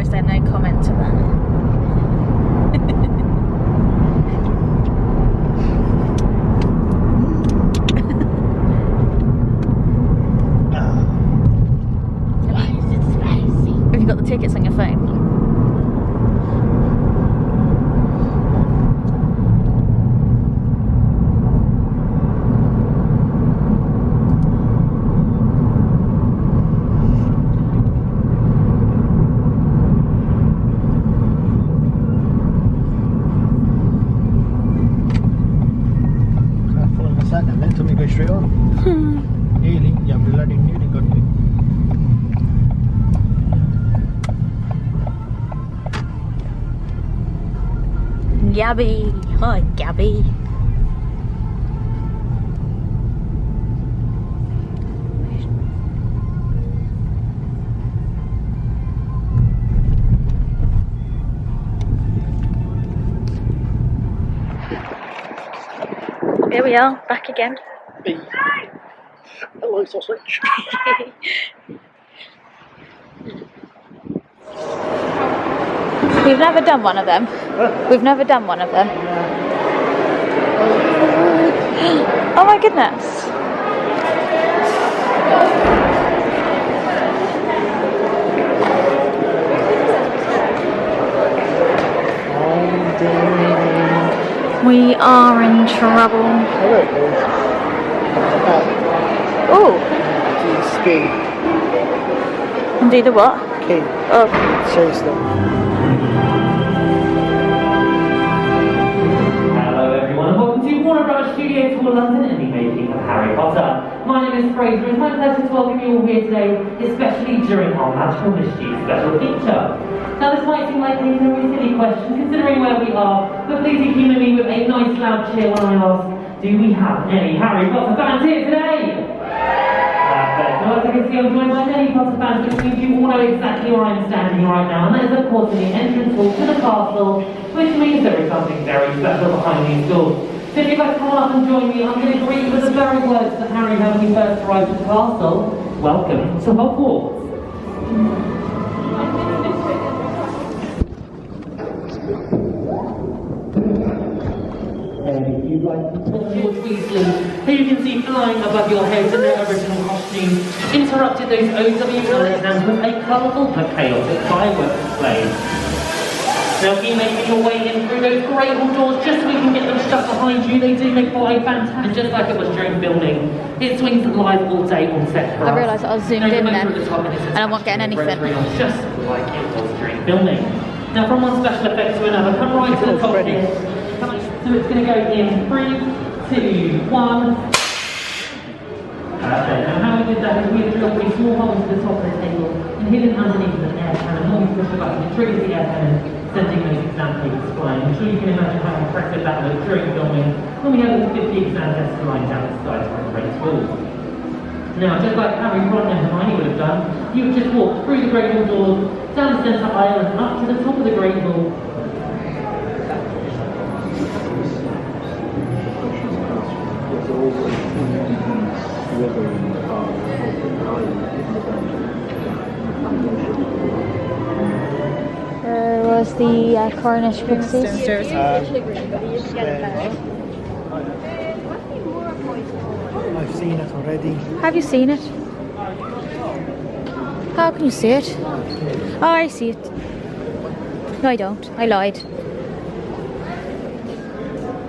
is there no comment to that? Have you got the tickets on your phone? Straight on. Nearly, yeah, bloody nearly got me. Gabby, hi Gabby. Here we are, back again. Hello, sausage. We've never done one of them. We've never done one of them. Oh my goodness. We are in trouble. Oh. Ski. And do the what? Key. Oh. Seriously. Hello everyone, and welcome to Warner Bros. Studio Tour London Making of Harry Potter. My name is Fraser, it's my pleasure to welcome you all here today, especially during our Magical Mischief special feature. Now this might seem like a very silly question, considering where we are, but please do humour me with a nice loud cheer when I ask, do we have any Harry Potter fans here today? Well, as I can see, I'm joined by many Potter fans, which means you all know exactly where I'm standing right now, and that is of course in the entrance hall to the castle, which means there is something very special behind these doors. So if you'd like to come on up and join me, I'm going to greet you with the very words that Harry heard when he first arrived at the castle. Welcome to Hogwarts. And if you'd like to talk George Weasley, who you can see flying above your heads in their original costume, interrupted those OW exams with a colourful but chaotic fireworks display. Now if you make your way in through those great hall doors just so we can get them shut behind you, they do make for a fantastic, and just like it was during filming, it swings live all day on set for us. I realised I was zoomed in then, and I'm not getting anything. Just like it was during filming. Now from one special effect to another, come right to the top here. So it's going to go in 3, 2, 1. Perfect. Now how we did that is we drilled a small hole into the top of the table and hidden underneath an air cannon. When we push the button, it triggers the air cannon, sending those exam papers flying. I'm sure you can imagine how impressive that was during filming when we had all 50 exam tests flying down the skies from Great School. Now, just like Harry, Ron and Hermione would have done, you would just walk through the Great Hall doors, down the centre aisle and up to the top of the Great Hall. Was the Cornish Pixies? I've seen it already. Have you seen it? How can you see it? Oh, I see it. No, I don't. I lied.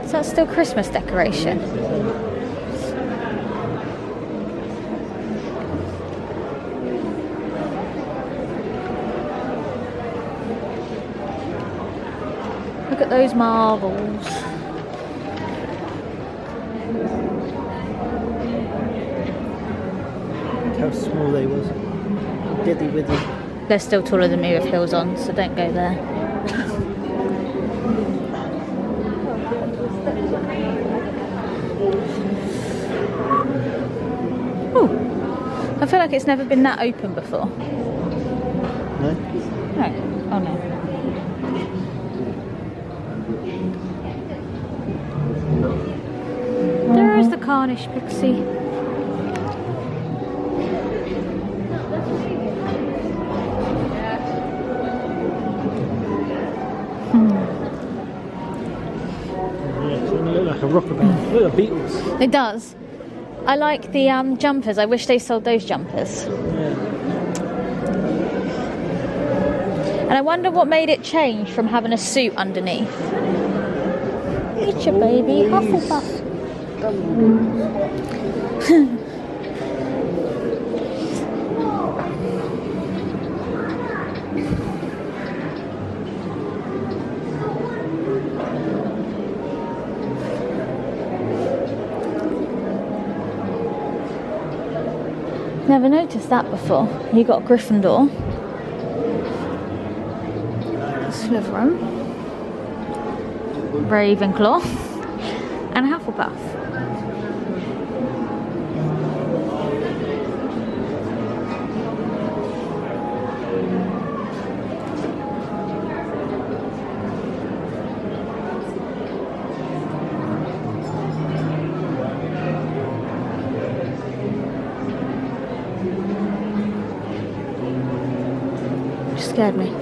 Is that still Christmas decoration? Look at those marbles. How small they was. Diddly widdly. They're still taller than me with heels on, so don't go there. Ooh. I feel like it's never been that open before. No? No. Oh no. There is the Cornish Pixie. rock about. Look at the Beatles. It does. I like the jumpers. I wish they sold those jumpers. Yeah. And I wonder what made it change from having a suit underneath. It's your baby, Hufflepuff. Never noticed that before. You got Gryffindor, Slytherin, Ravenclaw, and Hufflepuff. Scared me.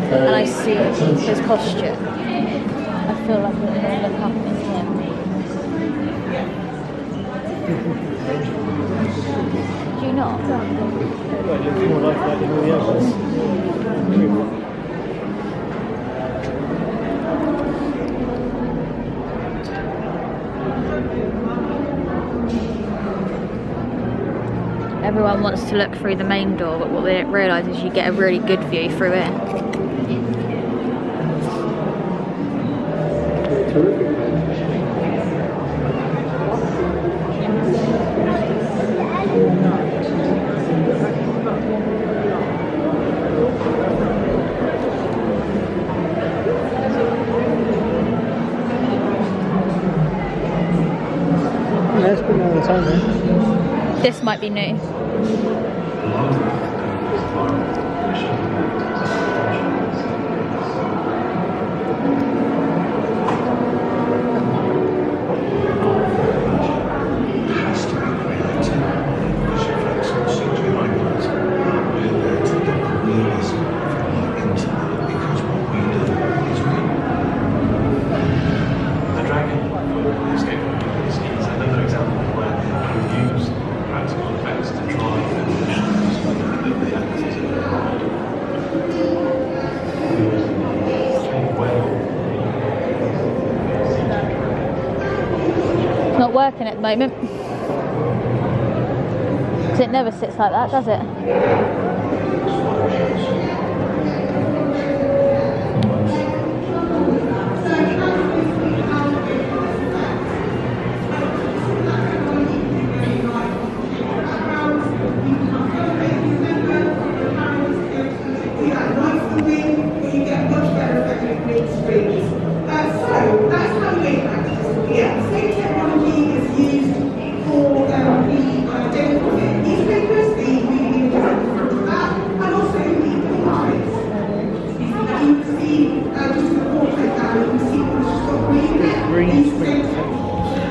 And I see his posture, I feel like it will look up at him. Do you not? Well, it looks more like that than all the others. Everyone wants to look through the main door, but what they don't realise is you get a really good view through it. Terrific. Yeah, it's been all the time, man. This might be new. Not working at the moment. So it never sits like that, does it?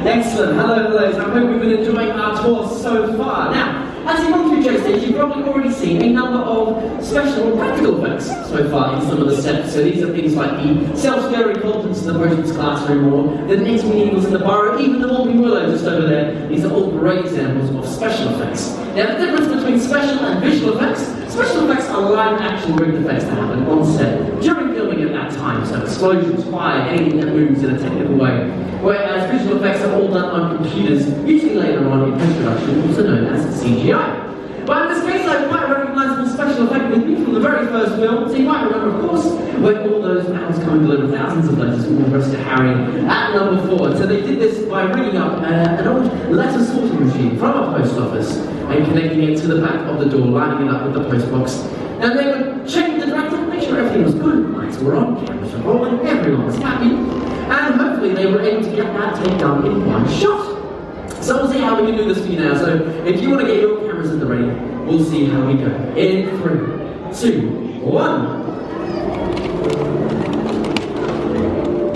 Excellent. Hello. So I hope we've been enjoying our tour so far. Now, as you come through J-Stage, you've probably already seen a number of special and practical effects so far in some of the sets. So these are things like the self-scary conference in the Potions classroom, or the knitting needles in the burrow, even the walking willow just over there. These are all great examples of special effects. Now, the difference between special and visual effects: special effects are live action rigged effects that happen on set during filming at that time. So explosions, fire, anything that moves in a technical way. Whereas visual effects are all done on computers, usually later on in post-production, also known as CGI. But in this case, I have quite a recognisable special effect with me from the the very first film. So you might remember, of course, when all those vans come and deliver thousands of letters from the rest of Harry at number 4. So they did this by ringing up an old letter sorting machine from a post office and connecting it to the back of the door, lining it up with the post box. And they would check the director, make sure everything was good, lights were on, cameras were rolling, everyone was happy, and hopefully they were able to get that take done in one shot. So we'll see how we can do this for you now. So if you want to get your cameras at the ready, we'll see how we go. In 3, 2, 1.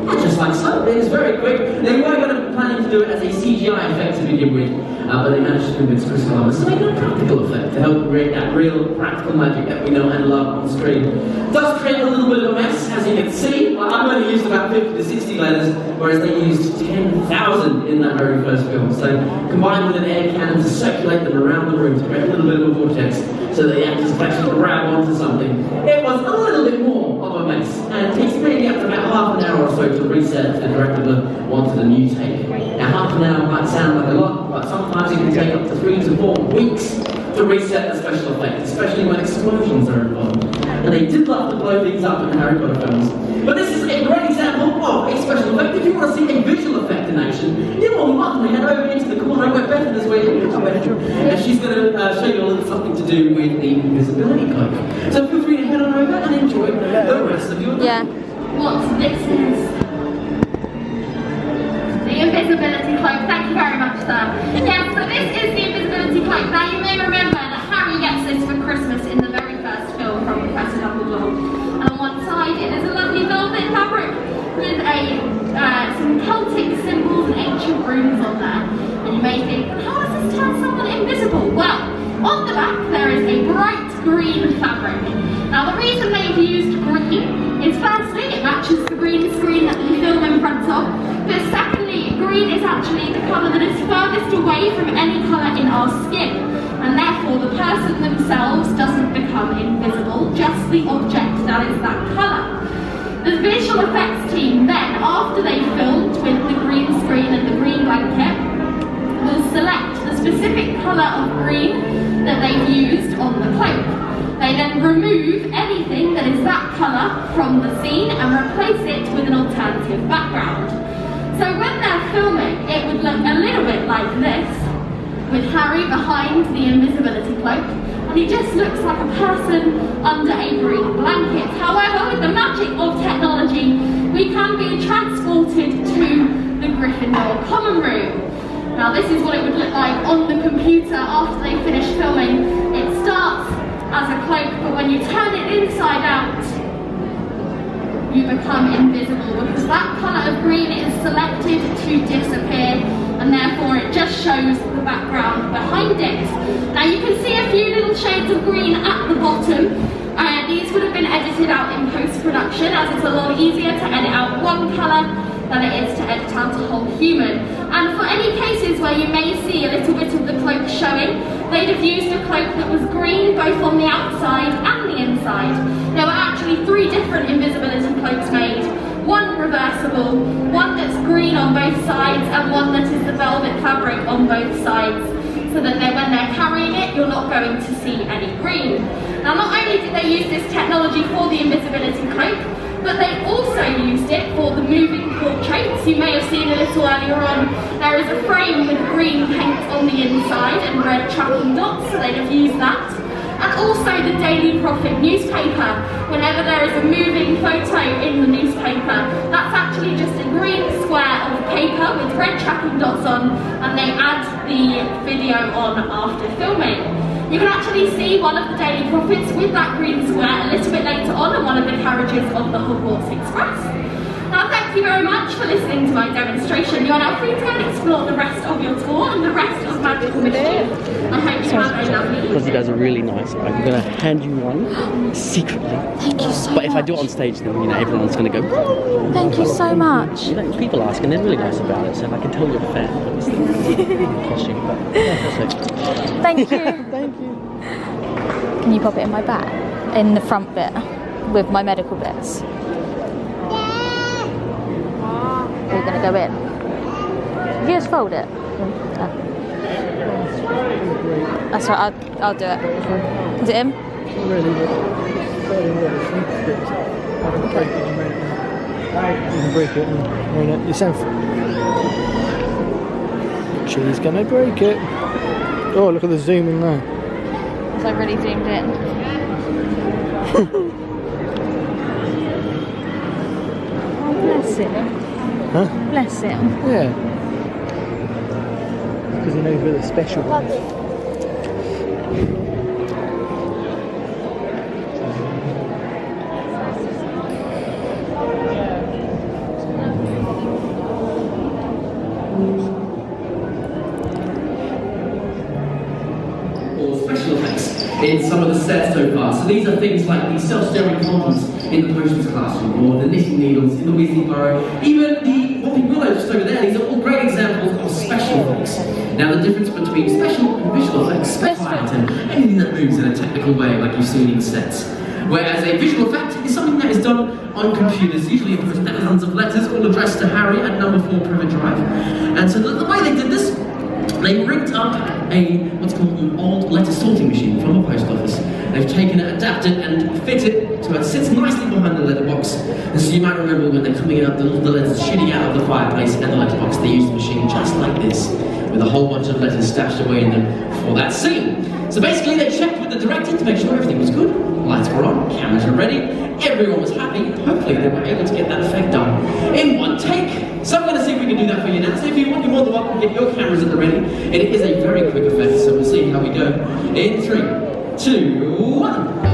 And just like so, it is very quick. They were planning to do it as a CGI effect to begin with, but they managed to convince Chris Columbus to make it a practical effect to help create that real practical magic that we know and love on screen. It does create a little bit of a mess, as you can see. I've only used about 50 to 60 letters, whereas they used 10,000 in that very first film. So combined with an air cannon to circulate them around the room to create a little bit of a vortex, so the actors could actually grab onto something. It was a little bit more of a mess, and it takes maybe up to about half an hour or so to reset if the director wanted a new take. Now half an hour might sound like a lot, but sometimes it can take up to 3 to 4 weeks to reset the special effect, especially when explosions are involved. And they did love to blow things up in Harry Potter films. But this is a great example of a special effect. If you want to see a visual effect in action, you're more than welcome to head over into the corner where Beth is waiting, and she's going to show you a little something to do with the invisibility cloak. So feel free to head on over and enjoy the rest of your day. Yeah. What this is. The invisibility cloak. Thank you very much, sir. Yes, so this is the invisibility cloak. Now you may remember that Harry gets this for Christmas in the very first film from Professor Dumbledore. And on one side it is a lovely velvet fabric with some Celtic symbols and ancient runes on there. And you may think, how does this turn someone invisible? Well, on the back there is a bright green fabric. Now the reason they've used green is firstly it matches the green screen that we film in front of, but secondly green is actually the colour that is furthest away from any colour in our skin, and therefore the person themselves doesn't become invisible, just the object that is that colour. The visual effects team then, after they filmed with the green screen and the green blanket, will select the specific colour of green that they've used on the cloak. They then remove anything that is that colour from the scene and replace it with an alternative background. So when they're filming, it would look a little bit like this, with Harry behind the invisibility cloak, and he just looks like a person under a green blanket. However, with the magic of technology, we can be transported to the Gryffindor common room. Now this is what it would look like on the computer after they finish filming. It starts as a cloak, but when you turn it inside out, you become invisible because that colour of green is selected to disappear, and therefore it just shows the background behind it. Now you can see a few little shades of green at the bottom. These would have been edited out in post-production, as it's a lot easier to edit out one colour than it is to edit out a whole human. And for any cases where you may see a little bit of the cloak showing, they'd have used a cloak that was green both on the outside and the inside. There were actually 3 different invisibility cloaks made. One reversible, one that's green on both sides, and one that is the velvet fabric on both sides, so that when they're carrying it, you're not going to see any green. Now not only did they use this technology for the invisibility cloak, but they also used it for the moving portraits. You may have seen a little earlier on, there is a frame with green paint on the inside and red tracking dots, so they'd have used that. And also the Daily Prophet newspaper. Whenever there is a moving photo in the newspaper, that's actually just a green square of paper with red tracking dots on, and they add the video on after filming. You can actually see one of the Daily Prophets with that green square a little bit later on in one of the carriages of the Hogwarts Express. Now thank you very much for listening to my demonstration. You are now free to go and explore the rest of your tour and the rest of Magical Mischief. I hope you have a lovely Because you guys are really nice. I'm going to hand you one secretly. Thank you so much. But if I do it on stage, then everyone's going to go. Thank you so much. People ask, and they're really nice about it. So I can tell you're a fan. Obviously, costume, but perfect. Thank you. Thank you. Can you pop it in my bag? In the front bit with my medical bits. Are you going to go in? You just fold it. That's right, I'll do it. Is it him? Really, but fairly well. I can break it and ruin it. You can break it and ruin it yourself. She's gonna break it. Oh, look at the zoom in there. As I really zoomed in. Oh, bless him. Huh? Bless him. Yeah. Because he knows we're the special ones. Special effects in some of the sets so far. So these are things like the self-stirring fountains in the potions classroom, or the knitting needles in the Weasley burrow, even the whopping willow just over there. These are all great examples of special effects. Now the difference between special and visual effects, spotlight and anything that moves in a technical way like you've seen in sets. Whereas a visual effect is something that is done on computers, usually in thousands of letters, all addressed to Harry at number 4 Privet Drive. And so the way they did this, they rigged up what's called an old letter sorting machine from a post office. They've taken it, adapted, and fitted it to it sits nicely behind the letterbox. And so you might remember when they're coming out, the letters shooting out of the fireplace and the letterbox, they used the machine just like this, with a whole bunch of letters stashed away in them for that scene. So basically they checked with the director to make sure everything was good, lights were on, cameras were ready, everyone was happy, and hopefully they were able to get that effect done in one take. So I'm going to see if we can do that for you now. So if you want, you're more than welcome to get your cameras at the ready. It is a very quick effect, so we'll see how we go. In 3, 2, 1.